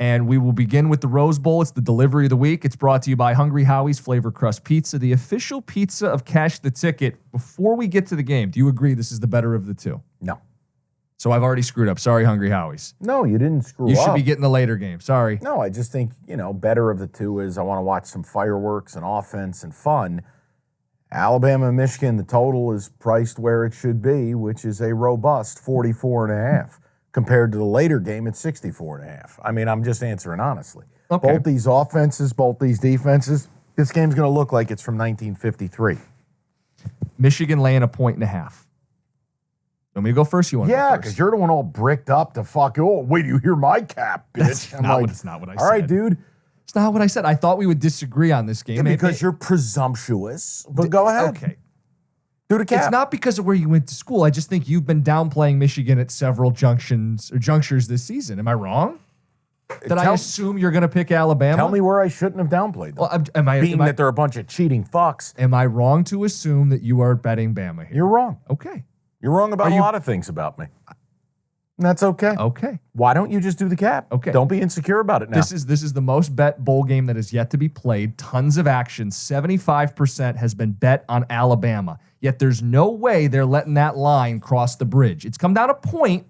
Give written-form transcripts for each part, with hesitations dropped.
And we will begin with the Rose Bowl. It's the delivery of the week. It's brought to you by Hungry Howie's Flavor Crust Pizza, the official pizza of Cash the Ticket. Before we get to the game, do you agree this is the better of the two? No. So I've already screwed up. Sorry, Hungry Howie's. No, you didn't screw up. You should be getting the later game. Sorry. No, I just think, better of the two is I want to watch some fireworks and offense and fun. Alabama and Michigan, the total is priced where it should be, which is a robust 44.5. Compared to the later game at 64.5. I mean, I'm just answering honestly. Okay. Both these offenses, both these defenses, this game's going to look like it's from 1953. Michigan laying 1.5. Want me to go first? You want to go Yeah, first? because you're the one all bricked up to wait, do you hear my cap, bitch? That's not what I said. All right, dude. It's not what I said. I thought we would disagree on this game. Yeah, because you're presumptuous. But go ahead. Okay. Do the cap. It's not because of where you went to school. I just think you've been downplaying Michigan at several junctures this season. Am I wrong? I assume you're going to pick Alabama? Tell me where I shouldn't have downplayed them. Well, Being that they're a bunch of cheating fucks. Am I wrong to assume that you are betting Bama here? You're wrong. Okay. You're wrong about a lot of things about me. And that's okay. Okay. Why don't you just do the cap? Okay. Don't be insecure about it now. This is the most bet bowl game that is yet to be played. Tons of action. 75% has been bet on Alabama. Yet there's no way they're letting that line cross the bridge. It's come down a point,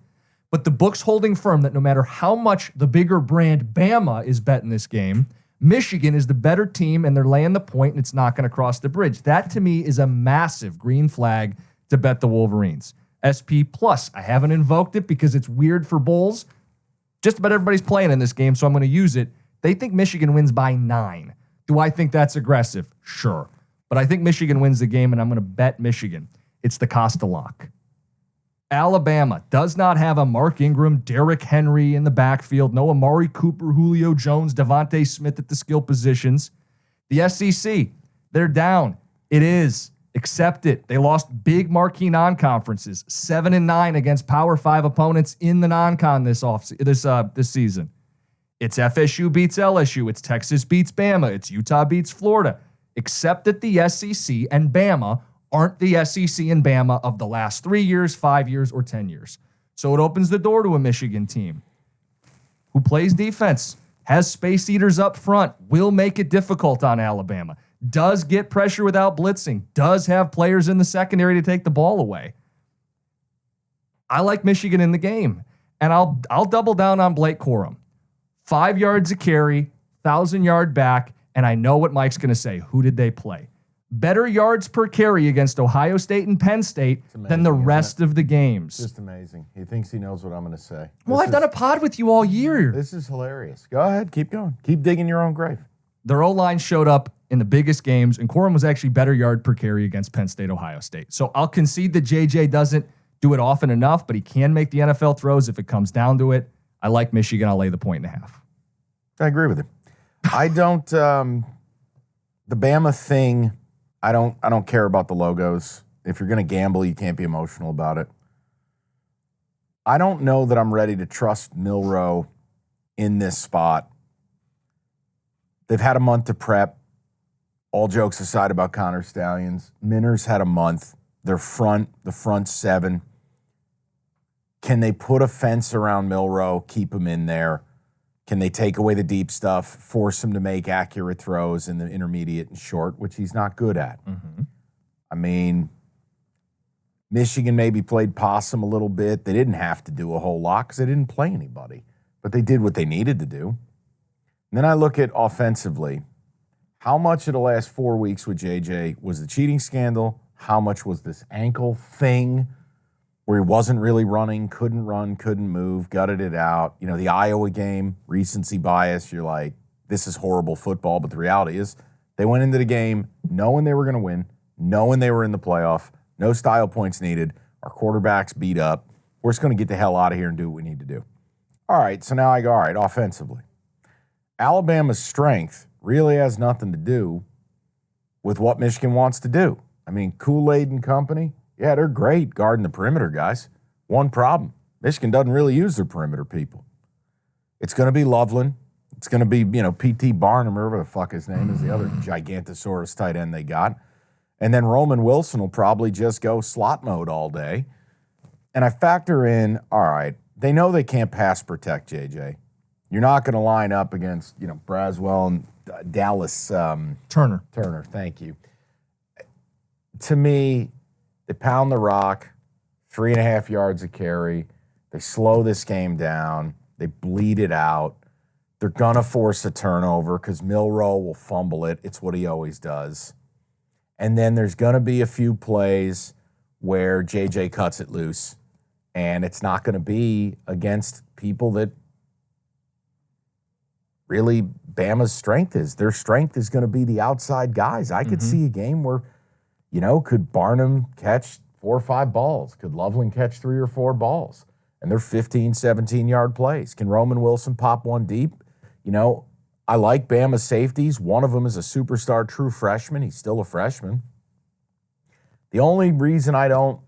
but the book's holding firm that no matter how much the bigger brand Bama is betting this game, Michigan is the better team and they're laying the point and it's not going to cross the bridge. That to me is a massive green flag to bet the Wolverines. SP Plus. I haven't invoked it because it's weird for bowls. Just about everybody's playing in this game, so I'm going to use it. They think Michigan wins by 9. Do I think that's aggressive? Sure. But I think Michigan wins the game, and I'm going to bet Michigan. It's the Costa lock. Alabama does not have a Mark Ingram, Derrick Henry in the backfield, no Amari Cooper, Julio Jones, Devontae Smith at the skill positions. The SEC, they're down. It is. Accept it. They lost big marquee non-conferences, 7-9 against Power 5 opponents in the non-con this season. It's FSU beats LSU. It's Texas beats Bama. It's Utah beats Florida. Except that the SEC and Bama aren't the SEC and Bama of the last 3 years, 5 years, or 10 years. So it opens the door to a Michigan team who plays defense, has space eaters up front, will make it difficult on Alabama, does get pressure without blitzing, does have players in the secondary to take the ball away. I like Michigan in the game, and I'll double down on Blake Corum. 5 yards a carry, 1,000-yard back, and I know what Mike's going to say. Who did they play? Better yards per carry against Ohio State and Penn State than the rest of the games. Just amazing. He thinks he knows what I'm going to say. Well, I've done a pod with you all year. This is hilarious. Go ahead. Keep going. Keep digging your own grave. Their O-line showed up in the biggest games, and Corum was actually better yard per carry against Penn State, Ohio State. So I'll concede that JJ doesn't do it often enough, but he can make the NFL throws if it comes down to it. I like Michigan. I'll lay the 1.5. I agree with him. I don't. The Bama thing. I don't care about the logos. If you're going to gamble, you can't be emotional about it. I don't know that I'm ready to trust Milroe in this spot. They've had a month to prep. All jokes aside about Connor Stallions, Minner's had a month. The front seven. Can they put a fence around Milroe, keep him in there? Can they take away the deep stuff, force him to make accurate throws in the intermediate and short, which he's not good at? Mm-hmm. I mean, Michigan maybe played possum a little bit. They didn't have to do a whole lot because they didn't play anybody, but they did what they needed to do. And then I look at offensively. How much of the last 4 weeks with JJ was the cheating scandal? How much was this ankle thing where he wasn't really running, couldn't run, couldn't move, gutted it out? You know, the Iowa game, recency bias, you're like, this is horrible football. But the reality is they went into the game knowing they were going to win, knowing they were in the playoff, no style points needed. Our quarterback's beat up. We're just going to get the hell out of here and do what we need to do. All right, so now I go, all right, offensively. Alabama's strength really has nothing to do with what Michigan wants to do. I mean, Kool-Aid and company, yeah, they're great guarding the perimeter, guys. One problem, Michigan doesn't really use their perimeter people. It's going to be Loveland. It's going to be, P.T. Barnum, or whatever the fuck his name is, the other Gigantosaurus tight end they got. And then Roman Wilson will probably just go slot mode all day. And I factor in, all right, they know they can't pass protect JJ. You're not going to line up against, Braswell and Dallas Turner. Turner. Thank you. To me, they pound the rock, 3.5 yards a carry. They slow this game down. They bleed it out. They're going to force a turnover because Milroe will fumble it. It's what he always does. And then there's going to be a few plays where JJ cuts it loose. And it's not going to be against people that really Bama's strength is. Their strength is going to be the outside guys. I could see a game where, could Barnum catch 4 or 5 balls? Could Loveland catch 3 or 4 balls? And they're 15, 17-yard plays. Can Roman Wilson pop one deep? I like Bama's safeties. One of them is a superstar true freshman. He's still a freshman. The only reason I don't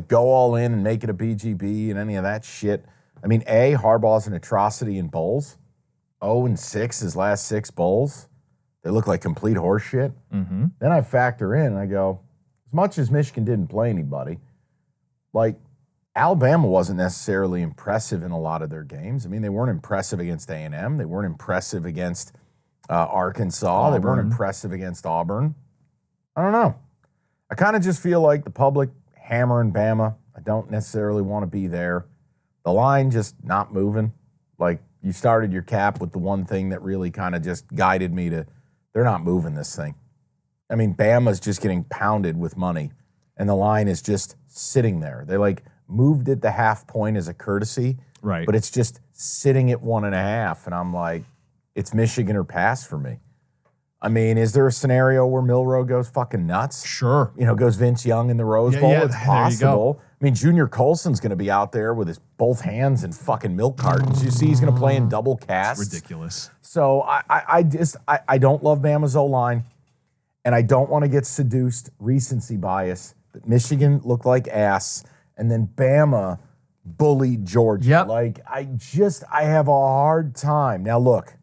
go all in and make it a BGB and any of that shit, Harbaugh's an atrocity in bowls. 0-6 his last 6 bowls. They look like complete horse shit. Mm-hmm. Then I factor in and I go, as much as Michigan didn't play anybody, Alabama wasn't necessarily impressive in a lot of their games. They weren't impressive against A&M. They weren't impressive against Arkansas. Auburn. They weren't impressive against Auburn. I don't know. I kind of just feel like the public hammering Bama. I don't necessarily want to be there. The line just not moving. You started your cap with the one thing that really kind of just guided me to, they're not moving this thing. Bama's just getting pounded with money, and the line is just sitting there. They moved it the half point as a courtesy, Right. but it's just sitting at 1.5, and I'm like, it's Michigan or pass for me. Is there a scenario where Milroe goes fucking nuts? Sure. Goes Vince Young in the Rose Bowl? yeah, It's there you go. possible. Junior Colson's going to be out there with his both hands in fucking milk cartons. You see he's going to play in double casts. Ridiculous. So I don't love Bama's O-line, and I don't want to get seduced, recency bias, that Michigan looked like ass, and then Bama bullied Georgia. Yep. I have a hard time. Now, look,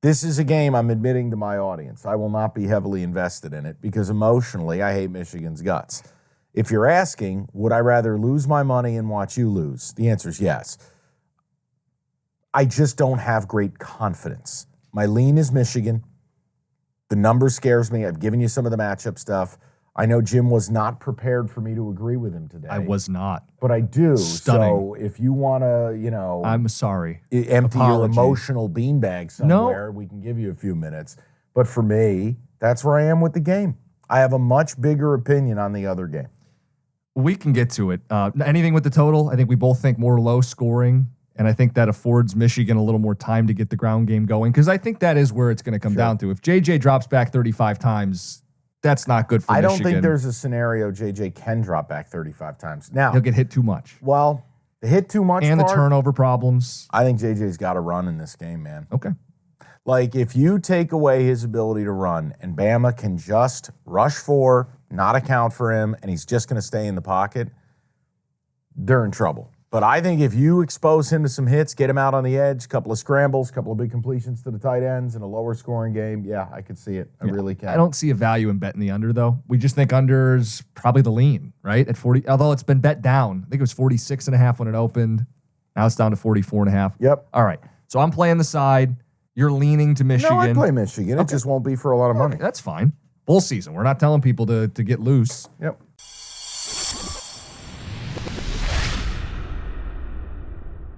this is a game I'm admitting to my audience. I will not be heavily invested in it because emotionally I hate Michigan's guts. If you're asking, would I rather lose my money and watch you lose? The answer is yes. I just don't have great confidence. My lean is Michigan. The number scares me. I've given you some of the matchup stuff. I know Jim was not prepared for me to agree with him today. I was not. But I do. Stunning. So if you want to, I'm sorry. empty your Apology. emotional beanbag somewhere, we can give you a few minutes. But for me, that's where I am with the game. I have a much bigger opinion on the other game. We can get to it. Anything with the total, I think we both think more low scoring, and I think that affords Michigan a little more time to get the ground game going, because I think that is where it's going to come down to. If JJ drops back 35 times, that's not good for Michigan. I don't think there's a scenario JJ can drop back 35 times. Now, He'll get hit too much. well, the hit too much And the part, turnover problems. I think JJ's got to run in this game, man. Okay. If you take away his ability to run and Bama can just rush 4, not account for him, and he's just going to stay in the pocket, they're in trouble. But I think if you expose him to some hits, get him out on the edge, couple of scrambles, couple of big completions to the tight ends, and a lower scoring game, yeah, I could see it. I really can. I don't see a value in betting the under, though. We just think under's probably the lean, right? At 40, although it's been bet down. I think it was 46.5 when it opened. Now it's down to 44.5. Yep. All right. So I'm playing the side. You're leaning to Michigan. No, I play Michigan. It just won't be for a lot of money. That's fine. Bowl season. We're not telling people to get loose. Yep.